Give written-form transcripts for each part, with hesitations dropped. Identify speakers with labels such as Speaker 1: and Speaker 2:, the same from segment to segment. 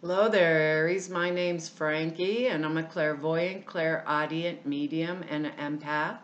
Speaker 1: Hello there, Aries. My name's Frankie, and I'm a clairvoyant, clairaudient medium, and an empath.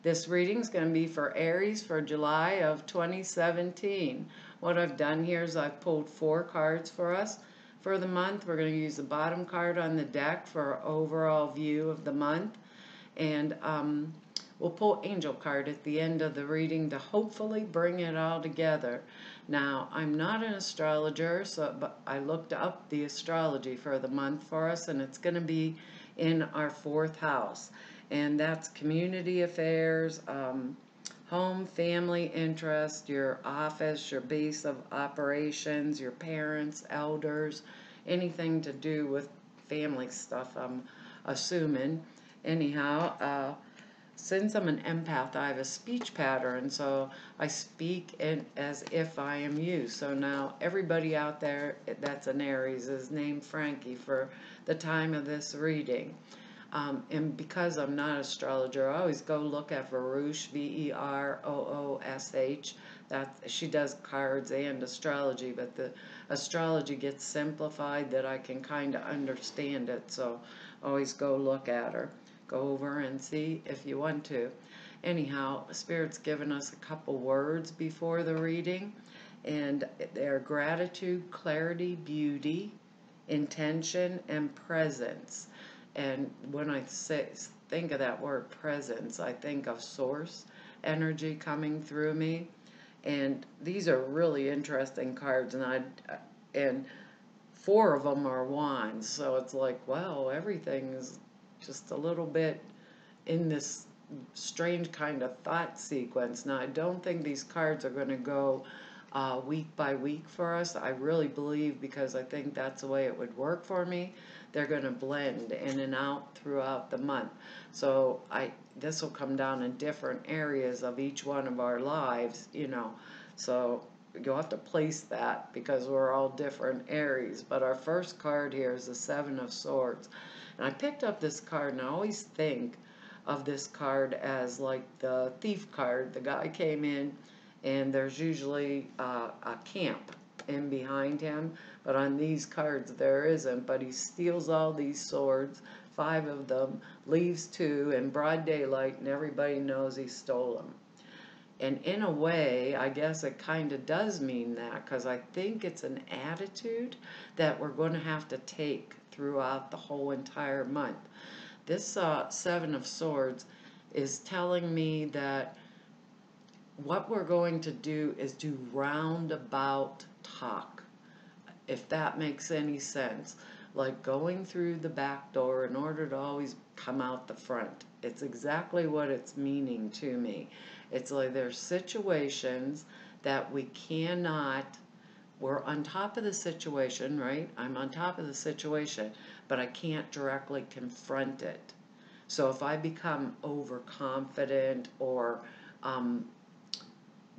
Speaker 1: This reading's going to be for Aries for July of 2017. What I've done here is I've pulled 4 cards for us for the month. We're going to use the bottom card on the deck for an overall view of the month. And we'll pull angel card at the end of the reading to hopefully bring it all together. Now, I'm not an astrologer, but I looked up the astrology for the month for us, and it's going to be in our 4th house. And that's community affairs, home, family interest, your office, your base of operations, your parents, elders, anything to do with family stuff, I'm assuming. Anyhow, since I'm an empath, I have a speech pattern, so I speak as if I am you. So now everybody out there that's an Aries is named Frankie for the time of this reading. And because I'm not an astrologer, I always go look at Veroush, Veroosh. She does cards and astrology, but the astrology gets simplified that I can kind of understand it. So always go look at her. Go over and see if you want to. Anyhow, Spirit's given us a couple words before the reading, and they're gratitude, clarity, beauty, intention, and presence. And when I think of that word presence, I think of source energy coming through me. And these are really interesting cards, and 4 of them are wands, so it's like, wow, everything is just a little bit in this strange kind of thought sequence. Now, I don't think these cards are going to go week by week for us. I really believe, because I think that's the way it would work for me, they're going to blend in and out throughout the month. So this will come down in different areas of each one of our lives, So you'll have to place that because we're all different Aries. But our first card here is the 7 of Swords. And I picked up this card, and I always think of this card as like the thief card. The guy came in, and there's usually a camp in behind him. But on these cards, there isn't. But he steals all these swords, 5 of them, leaves 2 in broad daylight, and everybody knows he stole them. And in a way, I guess it kind of does mean that, because I think it's an attitude that we're going to have to take throughout the whole entire month. This 7 of Swords is telling me that what we're going to do is do roundabout talk, if that makes any sense. Like going through the back door in order to always come out the front. It's exactly what it's meaning to me. It's like there's situations that we cannot, we're on top of the situation, right? I'm on top of the situation, but I can't directly confront it. So if I become overconfident or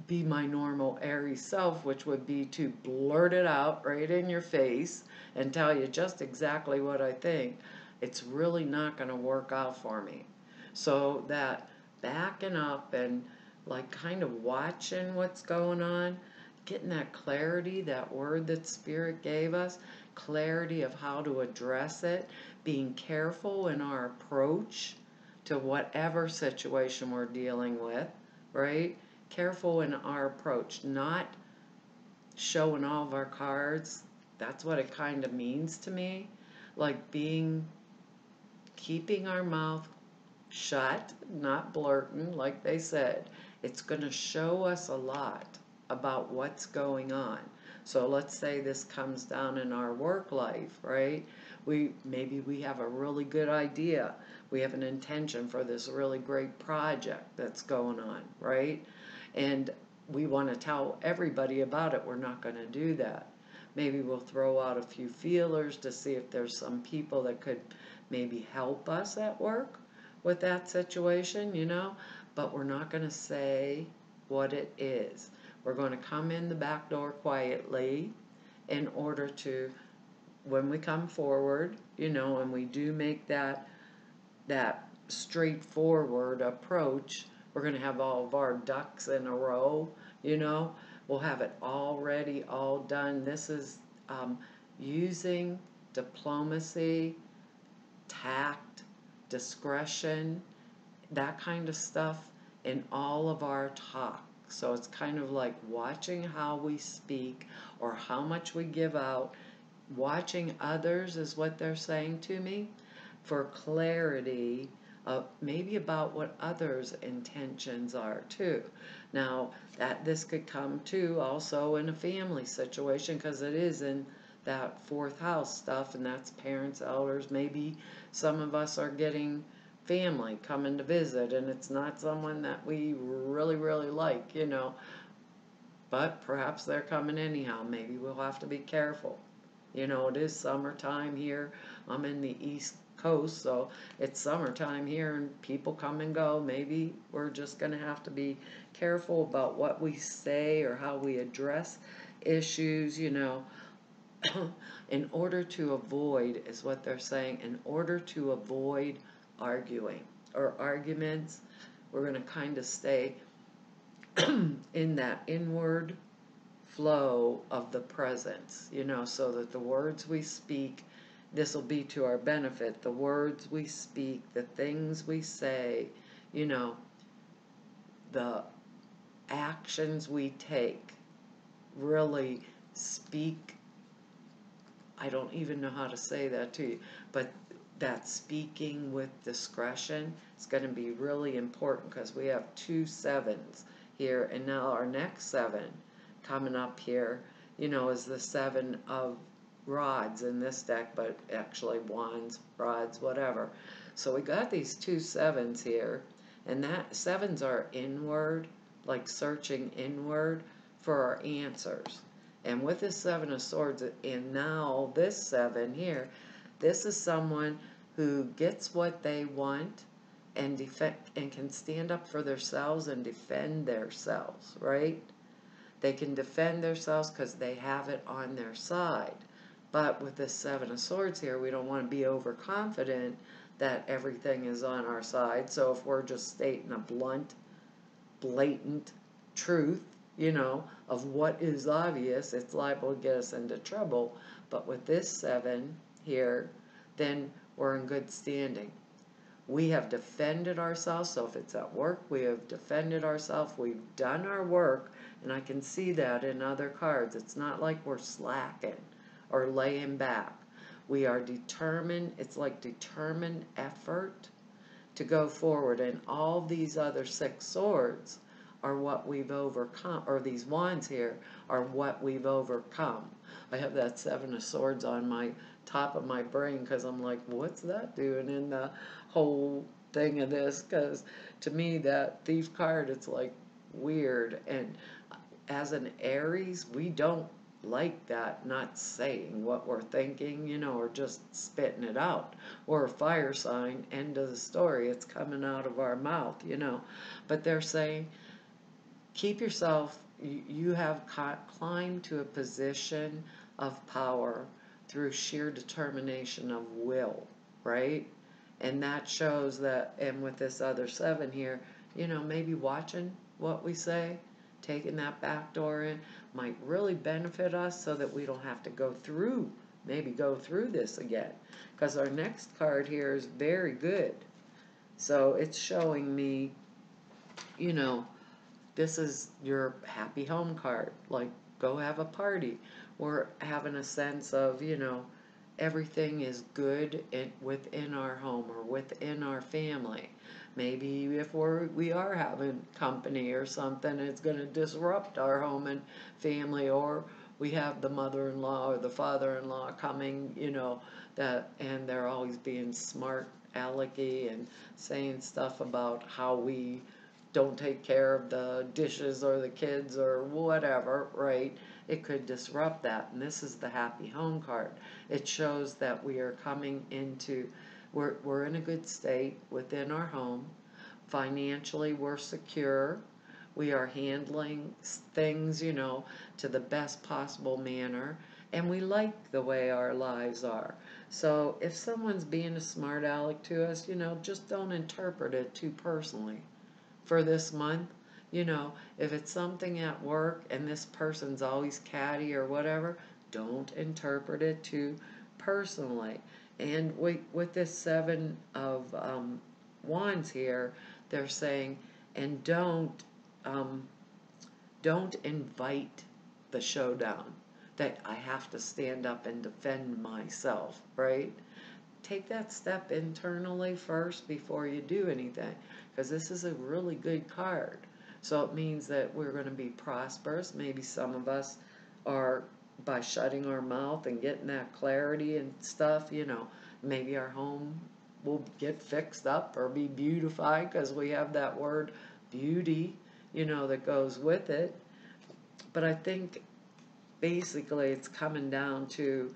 Speaker 1: be my normal Aries self, which would be to blurt it out right in your face and tell you just exactly what I think, it's really not going to work out for me. So that backing up and like kind of watching what's going on, getting that clarity, that word that Spirit gave us, clarity of how to address it, being careful in our approach to whatever situation we're dealing with, right? Careful in our approach, not showing all of our cards. That's what it kind of means to me. Like keeping our mouth shut, not blurting, like they said. It's going to show us a lot about what's going on. So let's say this comes down in our work life, right? Maybe we have a really good idea. We have an intention for this really great project that's going on, right? And we want to tell everybody about it. We're not going to do that. Maybe we'll throw out a few feelers to see if there's some people that could maybe help us at work with that situation, but we're not going to say what it is. We're going to come in the back door quietly in order to, when we come forward, and we do make that straightforward approach, we're going to have all of our ducks in a row, We'll have it already all done. This is using diplomacy, tact, discretion, that kind of stuff in all of our talk. So it's kind of like watching how we speak or how much we give out. Watching others is what they're saying to me for clarity of maybe about what others' intentions are too. Now that this could come too also in a family situation because it is in that fourth house stuff, and that's parents, elders. Maybe some of us are getting family coming to visit and it's not someone that we really like, but perhaps they're coming anyhow. Maybe we'll have to be careful. It is summertime here. I'm in the East Coast, so it's summertime here and people come and go. Maybe we're just going to have to be careful about what we say or how we address issues, in order to avoid, is what they're saying, in order to avoid arguing or arguments. We're going to kind of stay in that inward flow of the presence, so that the words we speak, this will be to our benefit. The words we speak, the things we say, the actions we take really speak. I don't even know how to say that to you, but that speaking with discretion is going to be really important because we have 2 sevens here, and now our next 7 coming up here, is the 7 of rods in this deck, but actually wands, rods, whatever. So we got these 2 sevens here, and that 7s are inward, like searching inward for our answers. And with this 7 of swords, and now this 7 here, this is someone who gets what they want and can stand up for themselves and defend themselves, right? They can defend themselves because they have it on their side. But with this 7 of swords here, we don't want to be overconfident that everything is on our side. So if we're just stating a blunt, blatant truth, of what is obvious, it's liable to get us into trouble. But with this 7 here, then we're in good standing. We have defended ourselves, so if it's at work, we have defended ourselves, we've done our work, and I can see that in other cards. It's not like we're slacking or laying back. We are determined, it's like determined effort to go forward, and all these other 6 swords are what we've overcome, or these wands here are what we've overcome. I have that 7 of swords on my top of my brain because I'm like, what's that doing in the whole thing of this? Because to me, that thief card, it's like weird. And as an Aries, we don't like that, not saying what we're thinking, or just spitting it out. Or a fire sign, end of the story, it's coming out of our mouth, But they're saying, keep yourself, you have climbed to a position of power through sheer determination of will, right? And that shows that, and with this other 7 here, maybe watching what we say, taking that back door in, might really benefit us so that we don't have to go through this again. Because our next card here is very good. So it's showing me, this is your happy home card. Like, go have a party. We're having a sense of, everything is good within our home or within our family. Maybe if we are having company or something, it's going to disrupt our home and family, or we have the mother-in-law or the father-in-law coming, and they're always being smart alecky and saying stuff about how we don't take care of the dishes or the kids or whatever, right? It could disrupt that. And this is the happy home card. It shows that we are coming into, we're in a good state within our home. Financially, we're secure. We are handling things, to the best possible manner. And we like the way our lives are. So if someone's being a smart aleck to us, just don't interpret it too personally. For this month, if it's something at work and this person's always catty or whatever, don't interpret it too personally. And with this Seven of Wands here, they're saying, and don't invite the showdown, that I have to stand up and defend myself, right? Take that step internally first before you do anything, because this is a really good card. So it means that we're going to be prosperous. Maybe some of us are, by shutting our mouth and getting that clarity and stuff, maybe our home will get fixed up or be beautified because we have that word beauty, that goes with it. But I think basically it's coming down to,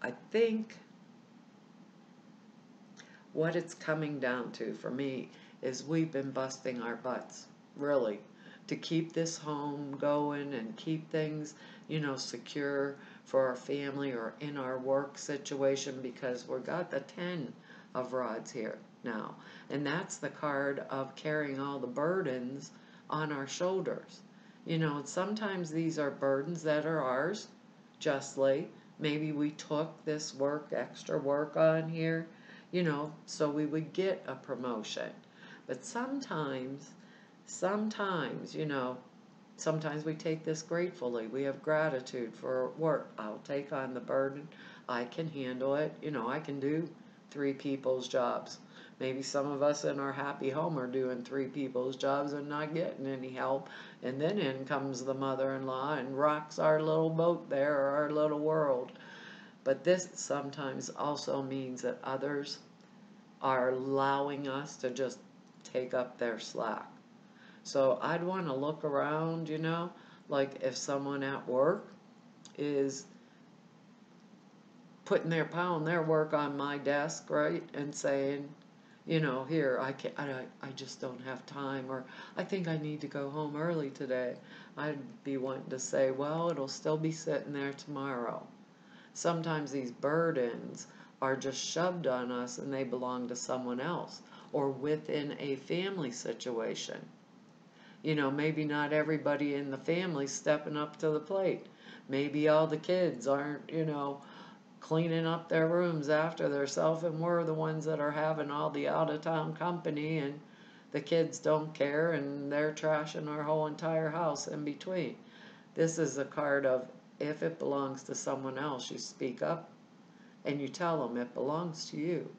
Speaker 1: I think what it's coming down to for me is we've been busting our butts, really, to keep this home going and keep things, secure for our family or in our work situation, because we've got the 10 of Rods here now. And that's the card of carrying all the burdens on our shoulders. And sometimes these are burdens that are ours, justly. Maybe we took this extra work on here, so we would get a promotion. But sometimes, sometimes we take this gratefully. We have gratitude for work. I'll take on the burden. I can handle it. I can do 3 people's jobs. Maybe some of us in our happy home are doing 3 people's jobs and not getting any help. And then in comes the mother-in-law and rocks our little boat there, or our little world. But this sometimes also means that others are allowing us to just take up their slack. So I'd want to look around, like if someone at work is putting pounding their work on my desk, right, and saying, here, I just don't have time, or I think I need to go home early today. I'd be wanting to say, well, it'll still be sitting there tomorrow. Sometimes these burdens are just shoved on us and they belong to someone else, or within a family situation. Maybe not everybody in the family's stepping up to the plate. Maybe all the kids aren't, cleaning up their rooms after themselves, and we're the ones that are having all the out-of-town company, and the kids don't care, and they're trashing our whole entire house in between. This is a card of, if it belongs to someone else, you speak up and you tell them it belongs to you,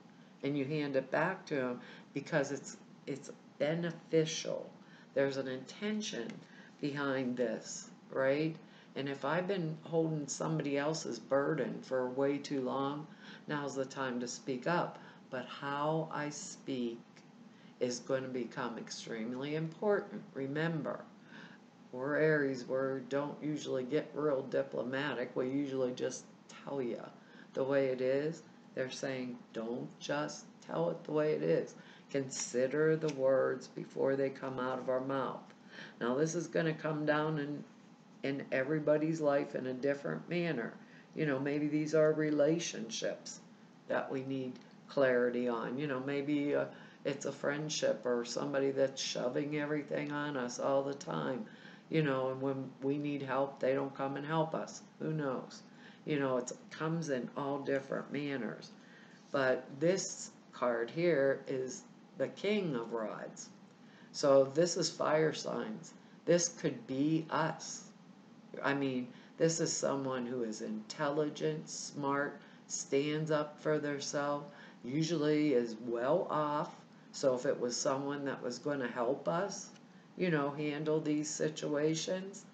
Speaker 1: and you hand it back to them, because it's beneficial. There's an intention behind this, right? And if I've been holding somebody else's burden for way too long, now's the time to speak up. But how I speak is going to become extremely important. Remember, we're Aries, we don't usually get real diplomatic. We usually just tell you the way it is. They're saying, don't just tell it the way it is. Consider the words before they come out of our mouth. Now, this is going to come down in everybody's life in a different manner. Maybe these are relationships that we need clarity on. Maybe it's a friendship or somebody that's shoving everything on us all the time. And when we need help, they don't come and help us. Who knows? It comes in all different manners. But this card here is the King of Rods. So this is fire signs. This could be us. I mean, this is someone who is intelligent, smart, stands up for themselves, usually is well off. So if it was someone that was going to help us, handle these situations,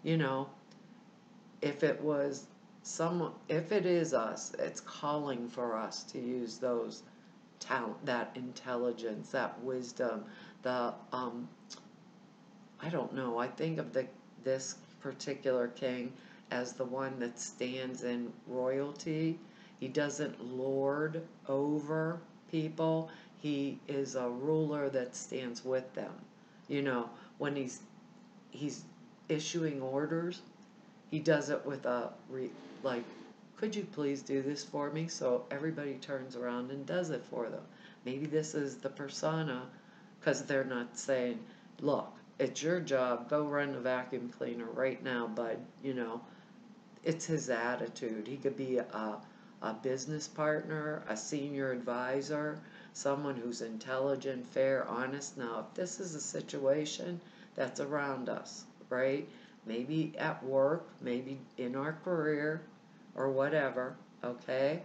Speaker 1: if it was someone, if it is us, it's calling for us to use those talent, that intelligence, that wisdom, the I don't know, I think of this particular king as the one that stands in royalty. He doesn't lord over people. He is a ruler that stands with them. When he's issuing orders, he does it with like, could you please do this for me? So everybody turns around and does it for them. Maybe this is the persona, because they're not saying, look, it's your job, go run the vacuum cleaner right now, bud. it's his attitude. He could be a business partner, a senior advisor, someone who's intelligent, fair, honest. Now, if this is a situation that's around us, right? Maybe at work, maybe in our career, or whatever, okay?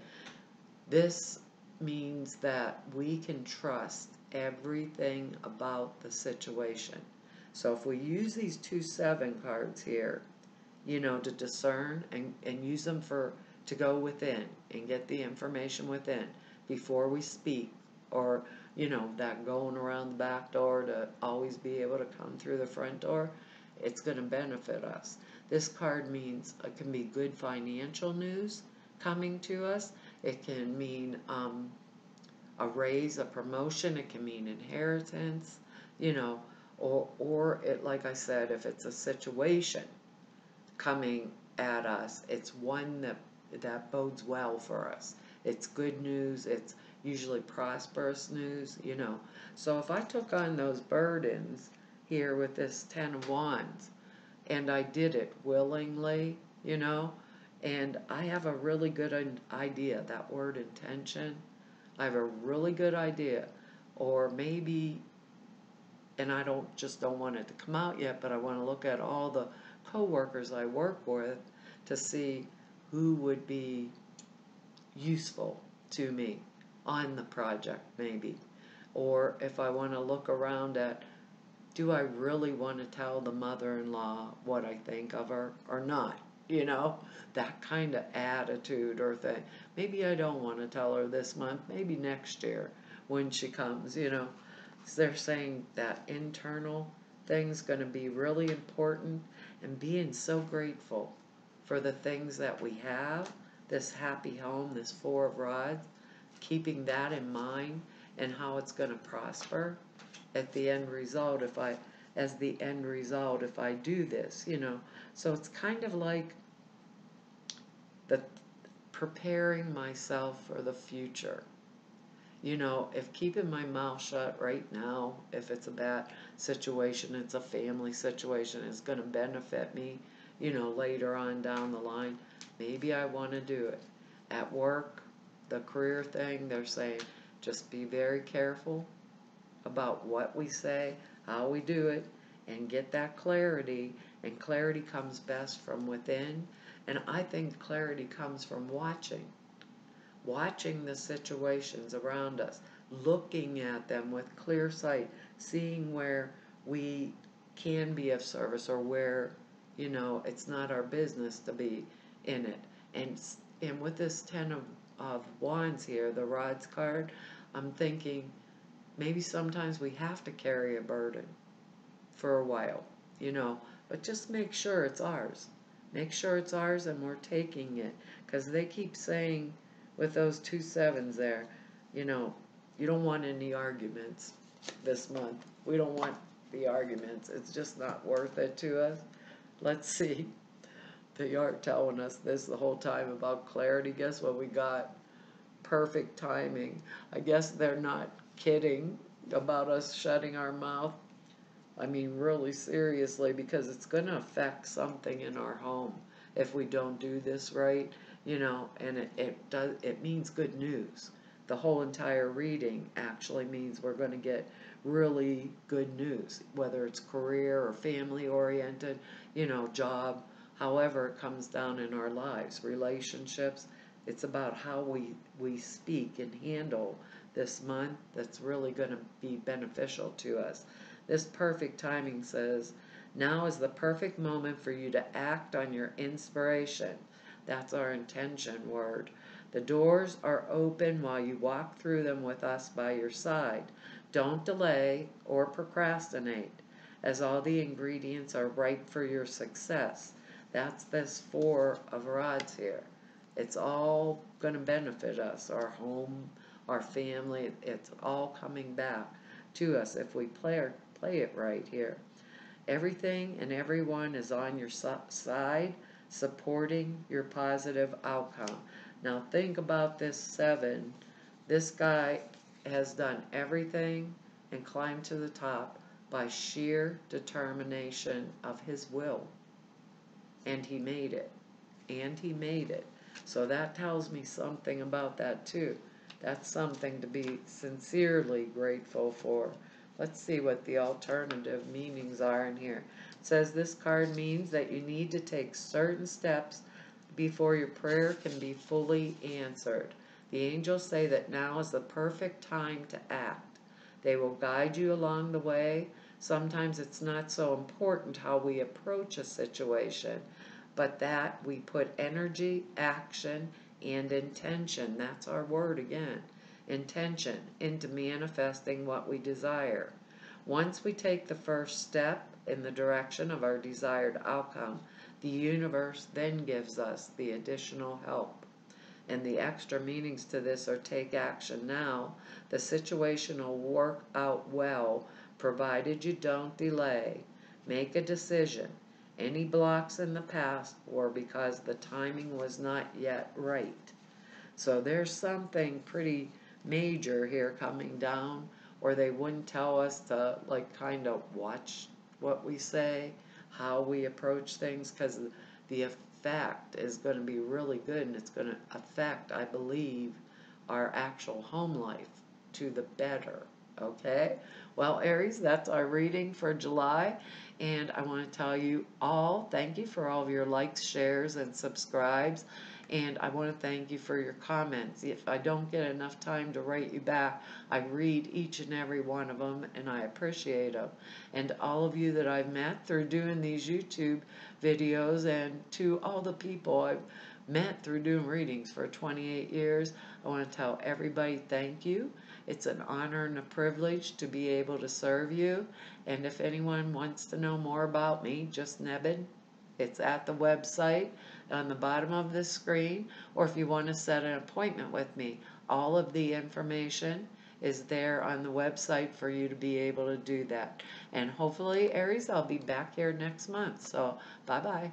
Speaker 1: This means that we can trust everything about the situation. So if we use these 2-7 cards here, to discern and use them to go within and get the information within before we speak, or that going around the back door to always be able to come through the front door, it's going to benefit us. This card means it can be good financial news coming to us. It can mean a raise, a promotion. It can mean inheritance, or it, like I said, if it's a situation coming at us, it's one that bodes well for us. It's good news. It's usually prosperous news, So if I took on those burdens here with this 10 of Wands, and I did it willingly, and I have a really good idea, that word intention, I have a really good idea, or maybe, and I don't want it to come out yet, but I want to look at all the co-workers I work with to see who would be useful to me on the project, maybe. Or if I want to look around at, do I really want to tell the mother-in-law what I think of her or not? That kind of attitude or thing. Maybe I don't want to tell her this month, maybe next year when she comes, So they're saying that internal thing's going to be really important, and being so grateful for the things that we have, this happy home, this 4 of Rods, keeping that in mind and how it's going to prosper at the end result if I do this, So it's kind of like the preparing myself for the future. If keeping my mouth shut right now, if it's a bad situation, it's a family situation, it's going to benefit me, later on down the line, maybe I want to do it. At work, the career thing, they're saying, just be very careful about what we say, how we do it, and get that clarity. And clarity comes best from within. And I think clarity comes from watching the situations around us, looking at them with clear sight, seeing where we can be of service or where, it's not our business to be in it. And with this 10 of Wands here, the Rods card, I'm thinking maybe sometimes we have to carry a burden for a while, but just make sure it's ours. Make sure it's ours and we're taking it. Because they keep saying with those 2 7s there, you don't want any arguments this month. We don't want the arguments. It's just not worth it to us. Let's see. They are telling us this the whole time about clarity. Guess what we got? Perfect timing. I guess they're not kidding about us shutting our mouth. I mean, really seriously, because it's going to affect something in our home if we don't do this right, and it means good news. The whole entire reading actually means we're going to get really good news, whether it's career or family oriented, job, however it comes down in our lives, relationships. It's about how we speak and handle this month that's really going to be beneficial to us. This perfect timing says, now is the perfect moment for you to act on your inspiration. That's our intention word. The doors are open while you walk through them with us by your side. Don't delay or procrastinate, as all the ingredients are ripe for your success. That's this 4 of Rods here. It's all going to benefit us, our home, our family. It's all coming back to us if we play it right here. Everything and everyone is on your side, supporting your positive outcome. Now think about this 7. This guy has done everything and climbed to the top by sheer determination of his will. And he made it. and he made it. So that tells me something about that too. That's something to be sincerely grateful for. Let's see what the alternative meanings are in here. It says this card means that you need to take certain steps before your prayer can be fully answered. The angels say that now is the perfect time to act. They will guide you along the way. Sometimes it's not so important how we approach a situation, but that we put energy, action, and intention, that's our word again, intention, into manifesting what we desire. Once we take the first step in the direction of our desired outcome, the universe then gives us the additional help. And the extra meanings to this are take action now. The situation will work out well, provided you don't delay. Make a decision. Any blocks in the past were because the timing was not yet right. So there's something pretty major here coming down, or they wouldn't tell us to like kind of watch what we say, how we approach things, because the effect is going to be really good, and it's going to affect, I believe, our actual home life to the better. Okay? Well, Aries, that's our reading for July, and I want to tell you all, thank you for all of your likes, shares, and subscribes. And I want to thank you for your comments. If I don't get enough time to write you back, I read each and every one of them, and I appreciate them. And all of you that I've met through doing these YouTube videos, and to all the people I've met through doing readings for 28 years, I want to tell everybody thank you. It's an honor and a privilege to be able to serve you. And if anyone wants to know more about me, just Nebin. It's at the website on the bottom of the screen, or if you want to set an appointment with me, all of the information is there on the website for you to be able to do that. And hopefully, Aries, I'll be back here next month. So, bye-bye.